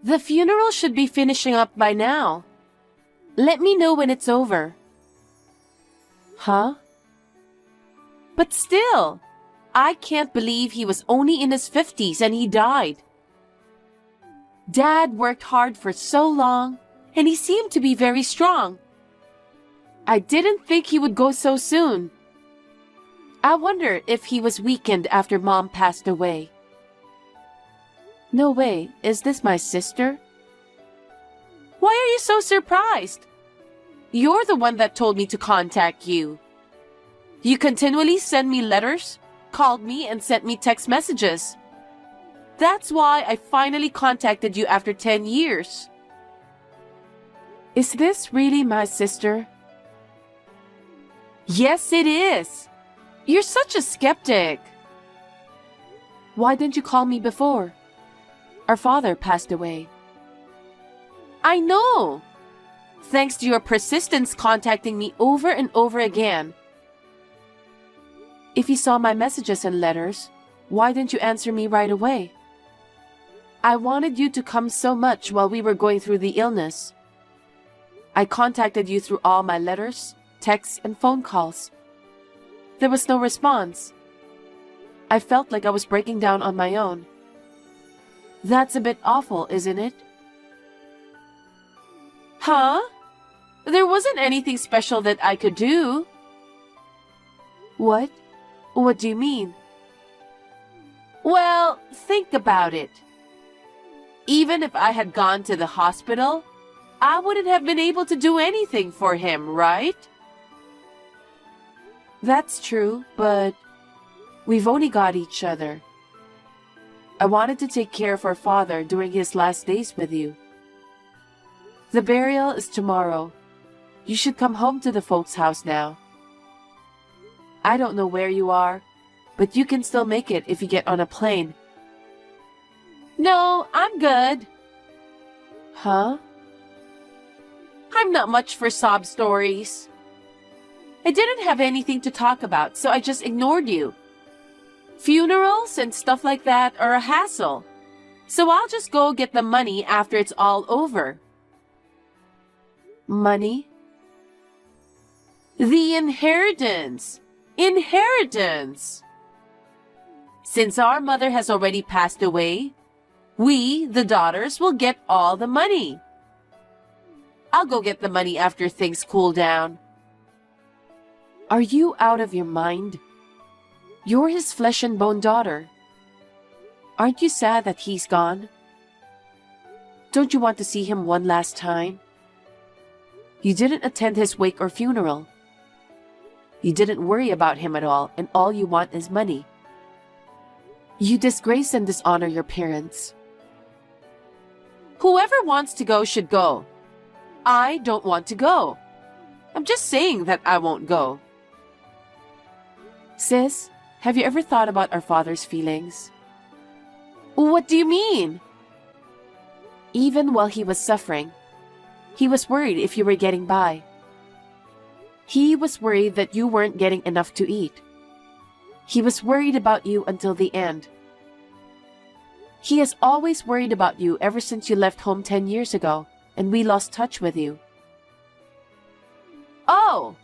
The funeral should be finishing up by now. Let me know when it's over. Huh? But still, I can't believe he was only in his 50s and he died. Dad worked hard for so long, and he seemed to be very strong. I didn't think he would go so soon. I wonder if he was weakened after Mom passed away. No way, is this my sister? Why are you so surprised? You're the one that told me to contact you. You continually send me letters, called me, and sent me text messages. That's why I finally contacted you after 10 years. Is this really my sister? Yes, it is. You're such a skeptic. Why didn't you call me before? Our father passed away. I know. Thanks to your persistence contacting me over and over again. If you saw my messages and letters, why didn't you answer me right away? I wanted you to come so much while we were going through the illness. I contacted you through all my letters, texts, and phone calls. There was no response. I felt like I was breaking down on my own. That's a bit awful, isn't it? Huh? There wasn't anything special that I could do. What? What do you mean? Well, think about it. Even if I had gone to the hospital, I wouldn't have been able to do anything for him, right? That's true, but we've only got each other. I wanted to take care of our father during his last days with you. The burial is tomorrow. You should come home to the folks' house now. I don't know where you are, but you can still make it if you get on a plane. No, I'm good. Huh? I'm not much for sob stories. I didn't have anything to talk about, so I just ignored you. Funerals and stuff like that are a hassle, so I'll just go get the money after it's all over. Money? The inheritance! Inheritance! Since our mother has already passed away, we, the daughters, will get all the money. I'll go get the money after things cool down. Are you out of your mind? You're his flesh and bone daughter. Aren't you sad that he's gone? Don't you want to see him one last time? You didn't attend his wake or funeral. You didn't worry about him at all, and all you want is money. You disgrace and dishonor your parents. Whoever wants to go should go. I don't want to go. I'm just saying that I won't go. Sis, have you ever thought about our father's feelings? What do you mean? Even while he was suffering, he was worried if you were getting by. He was worried that you weren't getting enough to eat. He was worried about you until the end. He has always worried about you ever since you left home 10 years ago, and we lost touch with you. Oh,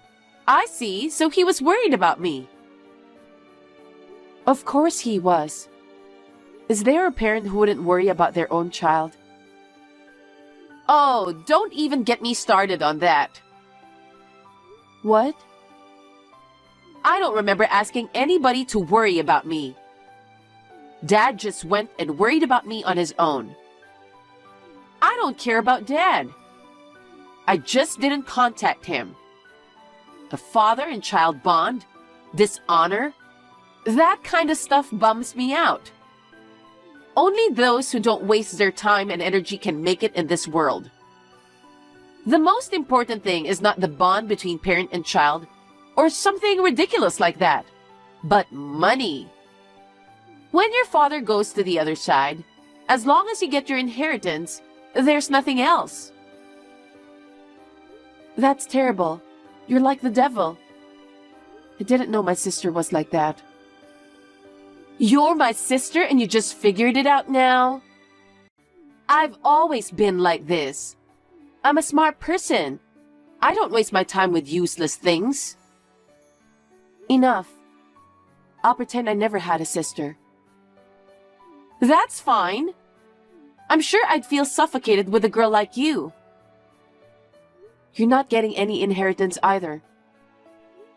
I see. So he was worried about me. Of course he was. Is there a parent who wouldn't worry about their own child? Oh, don't even get me started on that. What? I don't remember asking anybody to worry about me. Dad just went and worried about me on his own. I don't care about Dad. I just didn't contact him. A father and child bond, dishonor, that kind of stuff bums me out. Only those who don't waste their time and energy can make it in this world. The most important thing is not the bond between parent and child or something ridiculous like that, but money. When your father goes to the other side, as long as you get your inheritance, there's nothing else. That's terrible. You're like the devil. I didn't know my sister was like that. You're my sister and you just figured it out now? I've always been like this. I'm a smart person. I don't waste my time with useless things. Enough. I'll pretend I never had a sister. That's fine. I'm sure I'd feel suffocated with a girl like you. You're not getting any inheritance either.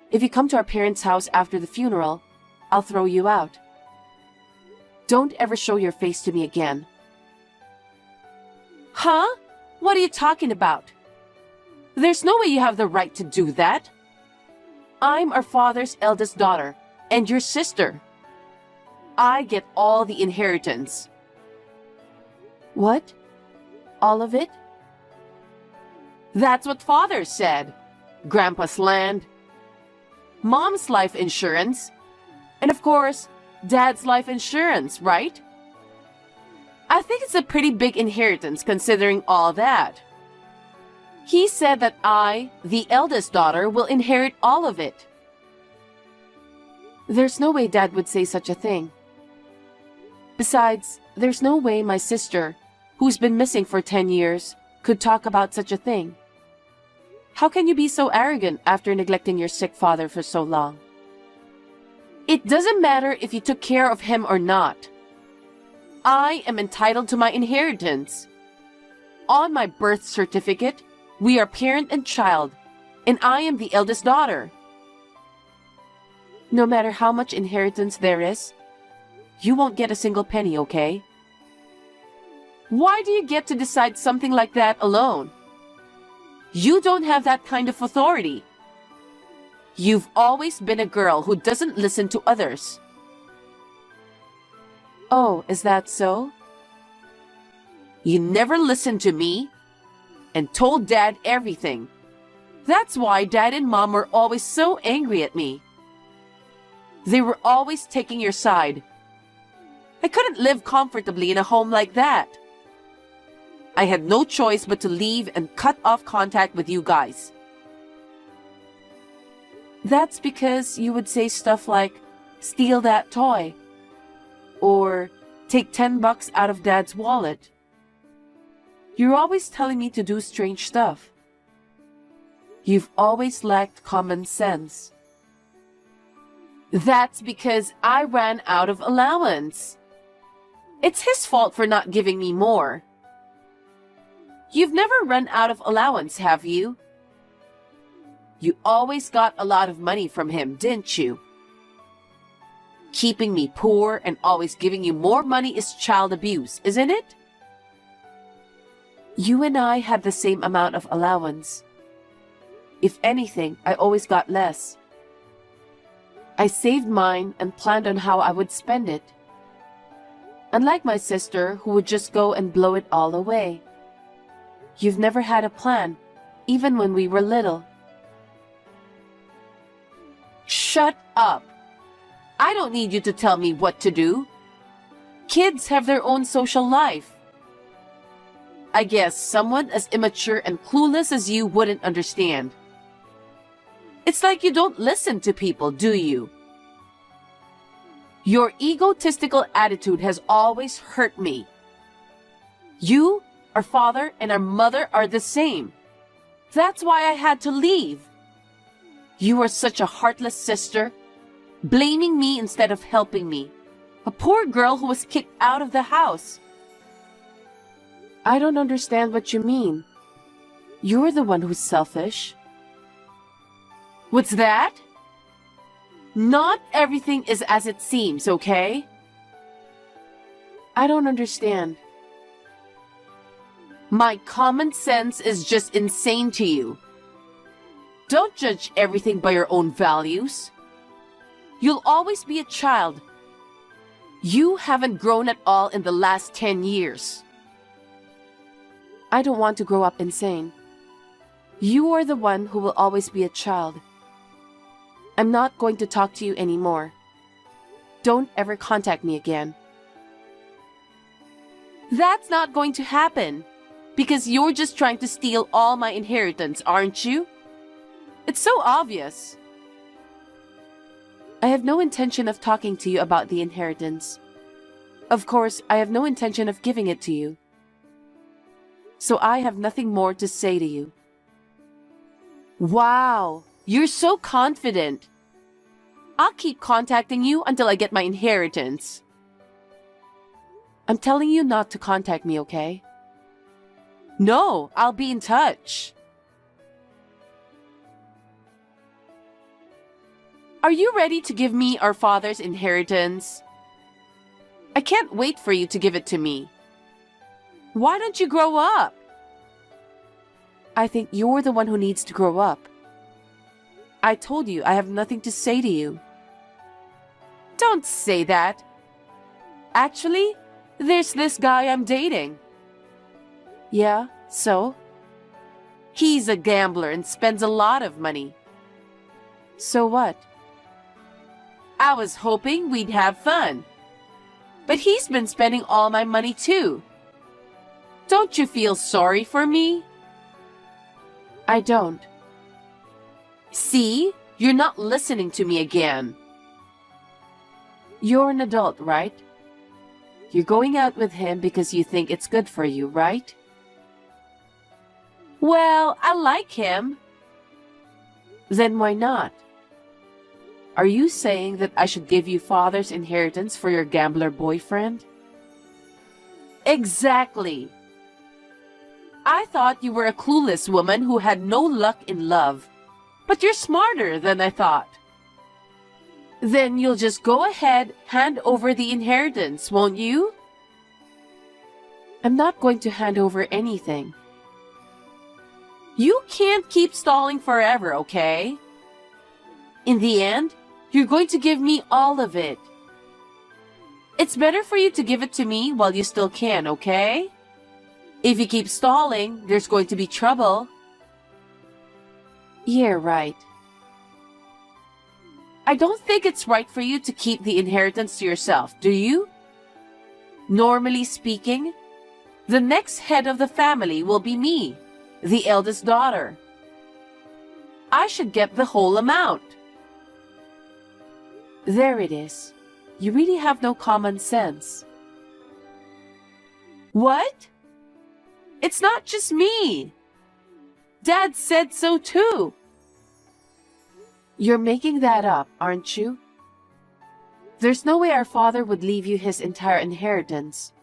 If you come to our parents' house after the funeral, I'll throw you out. Don't ever show your face to me again. Huh? What are you talking about? There's no way you have the right to do that. I'm our father's eldest daughter, and your sister. I get all the inheritance. What? All of it? That's what Father said. Grandpa's land, Mom's life insurance, and of course, Dad's life insurance, right? I think it's a pretty big inheritance considering all that. He said that I, the eldest daughter, will inherit all of it. There's no way Dad would say such a thing. Besides, there's no way my sister, who's been missing for 10 years, could talk about such a thing. How can you be so arrogant after neglecting your sick father for so long? It doesn't matter if you took care of him or not. I am entitled to my inheritance. On my birth certificate, we are parent and child, and I am the eldest daughter. No matter how much inheritance there is, you won't get a single penny, okay? Why do you get to decide something like that alone? You don't have that kind of authority. You've always been a girl who doesn't listen to others. Oh, is that so? You never listened to me and told Dad everything. That's why Dad and Mom were always so angry at me. They were always taking your side. I couldn't live comfortably in a home like that. I had no choice but to leave and cut off contact with you guys. That's because you would say stuff like, steal that toy, or take $10 out of Dad's wallet. You're always telling me to do strange stuff. You've always lacked common sense. That's because I ran out of allowance. It's his fault for not giving me more. You've never run out of allowance, have you? You always got a lot of money from him, didn't you? Keeping me poor and always giving you more money is child abuse, isn't it? You and I had the same amount of allowance. If anything, I always got less. I saved mine and planned on how I would spend it. Unlike my sister, who would just go and blow it all away. You've never had a plan, even when we were little. Shut up! I don't need you to tell me what to do. Kids have their own social life. I guess someone as immature and clueless as you wouldn't understand. It's like you don't listen to people, do you? Your egotistical attitude has always hurt me. You, our father, and our mother are the same. That's why I had to leave. You are such a heartless sister, blaming me instead of helping me. A poor girl who was kicked out of the house. I don't understand what you mean. You're the one who's selfish. What's that? Not everything is as it seems, okay? I don't understand. My common sense is just insane to you. Don't judge everything by your own values. You'll always be a child. You haven't grown at all in the last 10 years. I don't want to grow up insane. You are the one who will always be a child. I'm not going to talk to you anymore. Don't ever contact me again. That's not going to happen, because you're just trying to steal all my inheritance, aren't you? It's so obvious. I have no intention of talking to you about the inheritance. Of course, I have no intention of giving it to you. so I have nothing more to say to you. Wow, you're so confident. I'll keep contacting you until I get my inheritance. I'm telling you not to contact me, okay? No, I'll be in touch. Are you ready to give me our father's inheritance? I can't wait for you to give it to me. Why don't you grow up? I think you're the one who needs to grow up. I told you I have nothing to say to you. Don't say that. Actually, there's this guy I'm dating. Yeah, so? He's a gambler and spends a lot of money. So what? I was hoping we'd have fun. But he's been spending all my money too. Don't you feel sorry for me? I don't. See? You're not listening to me again. You're an adult, right? You're going out with him because you think it's good for you, right? Well, I like him. Then why not? Are you saying that I should give you father's inheritance for your gambler boyfriend? Exactly. I thought you were a clueless woman who had no luck in love. But you're smarter than I thought. Then you'll just go ahead, hand over the inheritance, won't you? I'm not going to hand over anything. You can't keep stalling forever, okay? In the end, you're going to give me all of it. It's better for you to give it to me while you still can, okay? If you keep stalling, there's going to be trouble. Yeah, right. I don't think it's right for you to keep the inheritance to yourself, do you? Normally speaking, the next head of the family will be me, the eldest daughter. I should get the whole amount. There it is. You really have no common sense. What? It's not just me. Dad said so too. You're making that up, aren't you? There's no way our father would leave you his entire inheritance.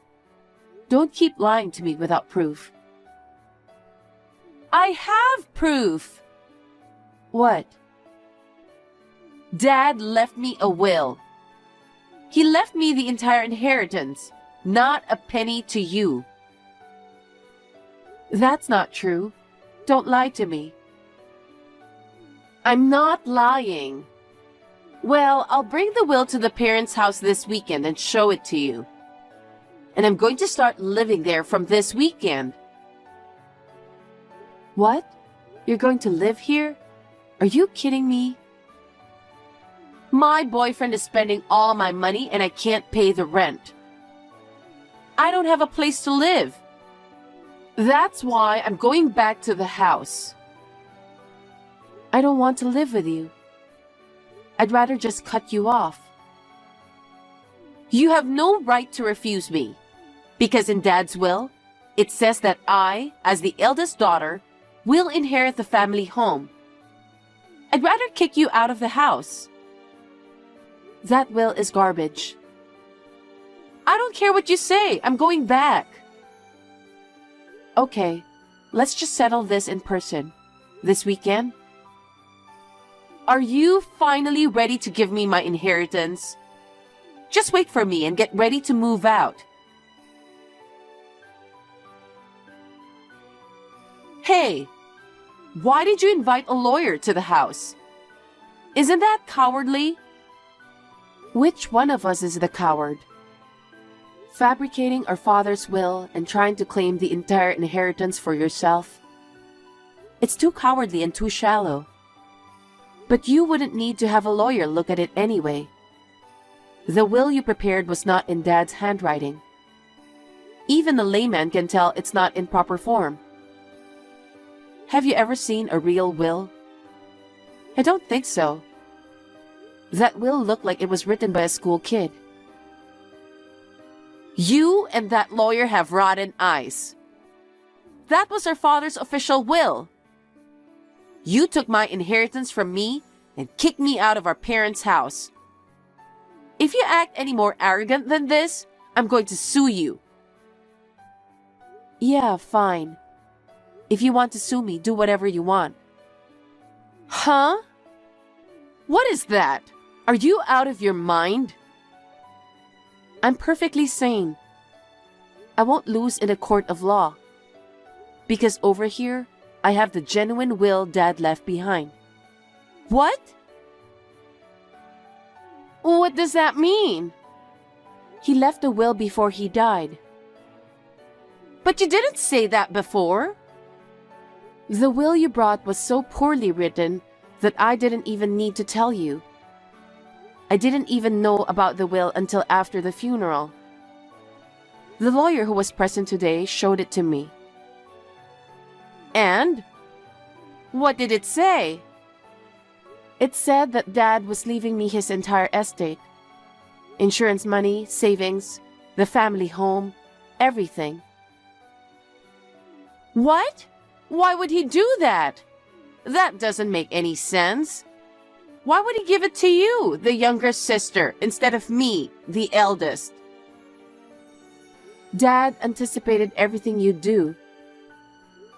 Don't keep lying to me without proof. I have proof. What? Dad left me a will. He left me the entire inheritance, not a penny to you. That's not true. Don't lie to me. I'm not lying. Well, I'll bring the will to the parents' house this weekend and show it to you. And I'm going to start living there from this weekend. What? You're going to live here? Are you kidding me? My boyfriend is spending all my money and I can't pay the rent. I don't have a place to live. That's why I'm going back to the house. I don't want to live with you. I'd rather just cut you off. You have no right to refuse me, because in Dad's will, it says that I, as the eldest daughter, will inherit the family home. I'd rather kick you out of the house. That will is garbage. I don't care what you say. I'm going back. Okay, let's just settle this in person. This weekend? Are you finally ready to give me my inheritance? Just wait for me and get ready to move out. Hey, why did you invite a lawyer to the house? Isn't that cowardly? Which one of us is the coward? Fabricating our father's will and trying to claim the entire inheritance for yourself? It's too cowardly and too shallow. But you wouldn't need to have a lawyer look at it anyway. The will you prepared was not in Dad's handwriting. Even a layman can tell it's not in proper form. Have you ever seen a real will? I don't think so. That will looked like it was written by a school kid. You and that lawyer have rotten eyes. That was our father's official will. You took my inheritance from me and kicked me out of our parents' house. If you act any more arrogant than this, I'm going to sue you. Yeah, fine. If you want to sue me, do whatever you want. Huh? What is that? Are you out of your mind? I'm perfectly sane. I won't lose in a court of law. Because over here, I have the genuine will Dad left behind. What? What does that mean? He left a will before he died. But you didn't say that before. The will you brought was so poorly written that I didn't even need to tell you. I didn't even know about the will until after the funeral. The lawyer who was present today showed it to me. And? What did it say? It said that Dad was leaving me his entire estate. Insurance money, savings, the family home, everything. What? Why would he do that? That doesn't make any sense. Why would he give it to you, the younger sister, instead of me, the eldest? Dad anticipated everything you'd do.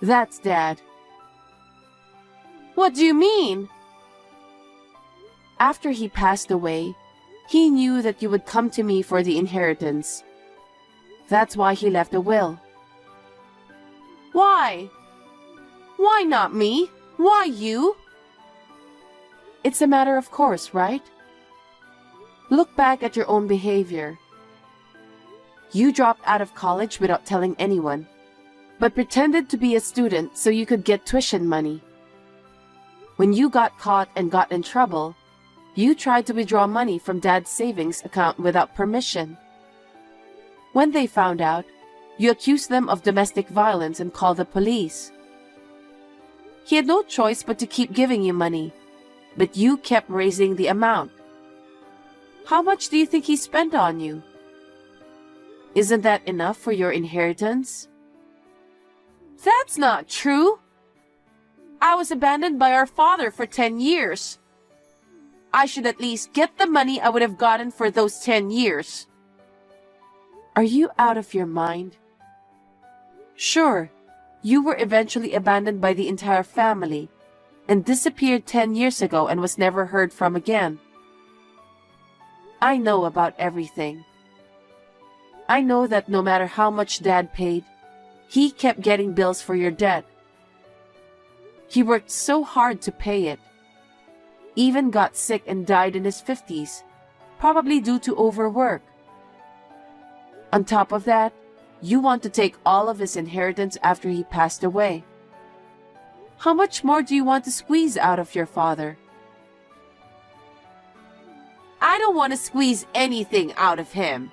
That's Dad. What do you mean? After he passed away, he knew that you would come to me for the inheritance. That's why he left a will. Why? Why not me? Why you? It's a matter of course, right? Look back at your own behavior. You dropped out of college without telling anyone, but pretended to be a student so you could get tuition money. When you got caught and got in trouble, you tried to withdraw money from Dad's savings account without permission. When they found out, you accused them of domestic violence and called the police. He had no choice but to keep giving you money, but you kept raising the amount. How much do you think he spent on you? Isn't that enough for your inheritance? That's not true. I was abandoned by our father for 10 years. I should at least get the money I would have gotten for those 10 years. Are you out of your mind? Sure, you were eventually abandoned by the entire family and disappeared 10 years ago and was never heard from again. I know about everything. I know that no matter how much Dad paid, he kept getting bills for your debt. He worked so hard to pay it. Even got sick and died in his 50s, probably due to overwork. On top of that, you want to take all of his inheritance after he passed away. How much more do you want to squeeze out of your father? I don't want to squeeze anything out of him.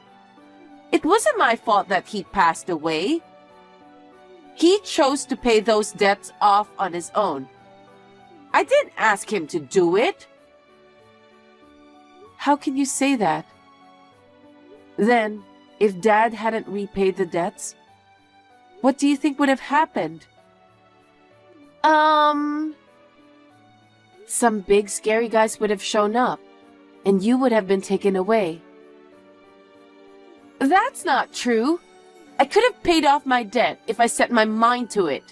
It wasn't my fault that he passed away. He chose to pay those debts off on his own. I didn't ask him to do it. How can you say that? Then, if Dad hadn't repaid the debts, what do you think would have happened? Some big scary guys would have shown up, and you would have been taken away. That's not true. I could have paid off my debt if I set my mind to it.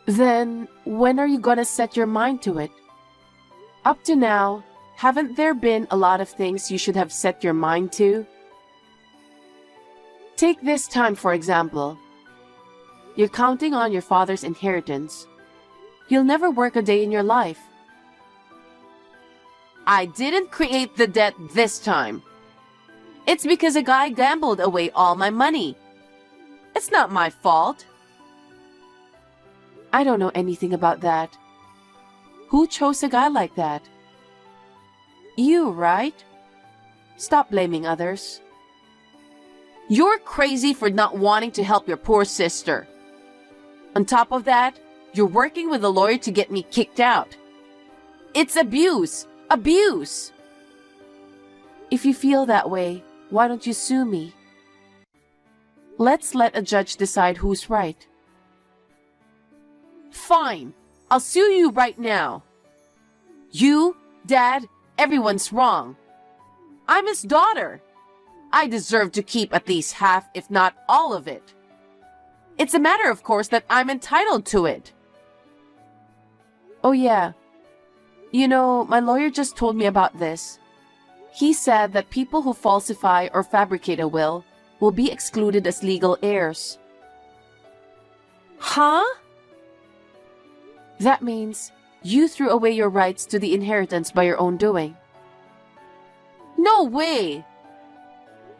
Then, when are you gonna set your mind to it? Up to now, haven't there been a lot of things you should have set your mind to? Take this time, for example. You're counting on your father's inheritance. You'll never work a day in your life. I didn't create the debt this time. It's because a guy gambled away all my money. It's not my fault. I don't know anything about that. Who chose a guy like that? You, right? Stop blaming others. You're crazy for not wanting to help your poor sister. On top of that, you're working with a lawyer to get me kicked out. It's abuse! Abuse! If you feel that way, why don't you sue me? Let's let a judge decide who's right. Fine. I'll sue you right now. You, Dad, everyone's wrong. I'm his daughter. I deserve to keep at least half, if not all of it. It's a matter, of course, that I'm entitled to it. Oh yeah. You know, my lawyer just told me about this. He said that people who falsify or fabricate a will be excluded as legal heirs. Huh? That means you threw away your rights to the inheritance by your own doing. No way!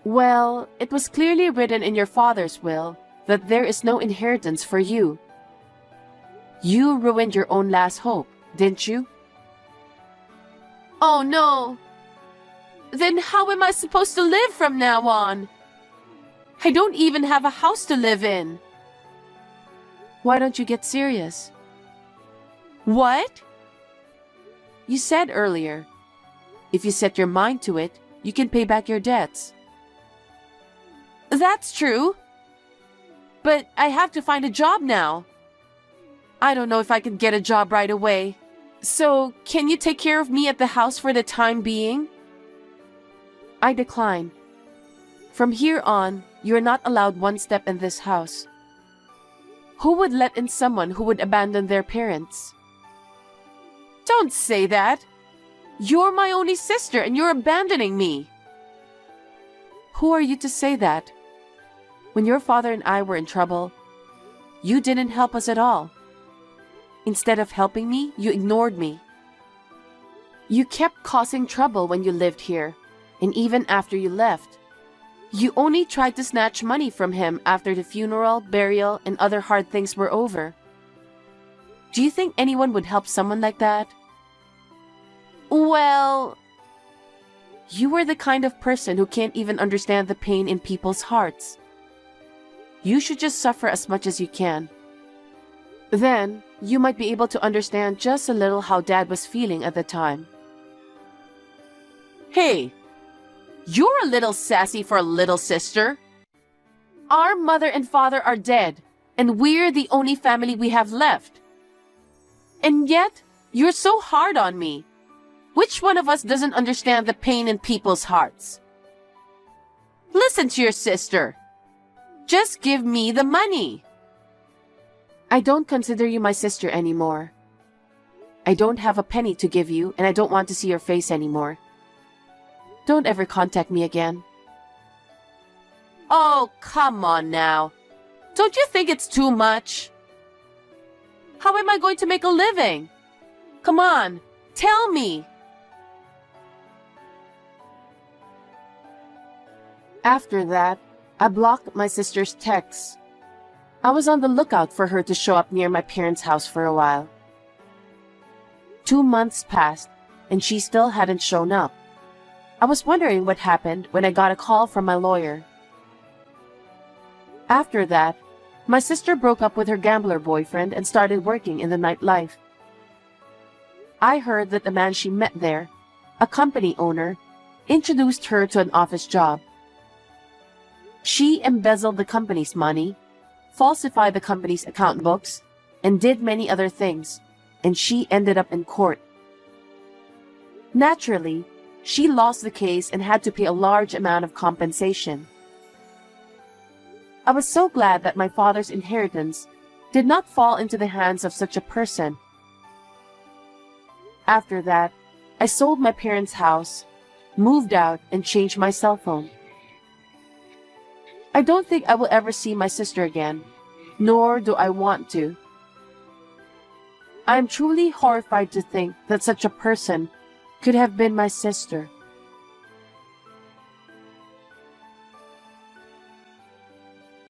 Well, it was clearly written in your father's will that there is no inheritance for you. You ruined your own last hope, didn't you? Oh no! Then how am I supposed to live from now on? I don't even have a house to live in. Why don't you get serious? What? You said earlier, if you set your mind to it, you can pay back your debts. That's true. But I have to find a job now. I don't know if I can get a job right away. So, can you take care of me at the house for the time being? I decline. From here on, you are not allowed one step in this house. Who would let in someone who would abandon their parents? Don't say that. You're my only sister and you're abandoning me. Who are you to say that? When your father and I were in trouble, you didn't help us at all. Instead of helping me, you ignored me. You kept causing trouble when you lived here, and even after you left. You only tried to snatch money from him after the funeral, burial, and other hard things were over. Do you think anyone would help someone like that? Well, you were the kind of person who can't even understand the pain in people's hearts. You should just suffer as much as you can. Then, you might be able to understand just a little how Dad was feeling at the time. Hey, you're a little sassy for a little sister. Our mother and father are dead, and we're the only family we have left. And yet, you're so hard on me. Which one of us doesn't understand the pain in people's hearts? Listen to your sister. Just give me the money. I don't consider you my sister anymore. I don't have a penny to give you, and I don't want to see your face anymore. Don't ever contact me again. Oh, come on now. Don't you think it's too much? How am I going to make a living? Come on, tell me. After that, I blocked my sister's texts. I was on the lookout for her to show up near my parents' house for a while. 2 months passed, and she still hadn't shown up. I was wondering what happened when I got a call from my lawyer. After that, my sister broke up with her gambler boyfriend and started working in the nightlife. I heard that the man she met there, a company owner, introduced her to an office job. She embezzled the company's money, falsified the company's account books, and did many other things, and she ended up in court. Naturally, she lost the case and had to pay a large amount of compensation. I was so glad that my father's inheritance did not fall into the hands of such a person. After that, I sold my parents' house, moved out, and changed my cell phone. I don't think I will ever see my sister again, nor do I want to. I am truly horrified to think that such a person could have been my sister.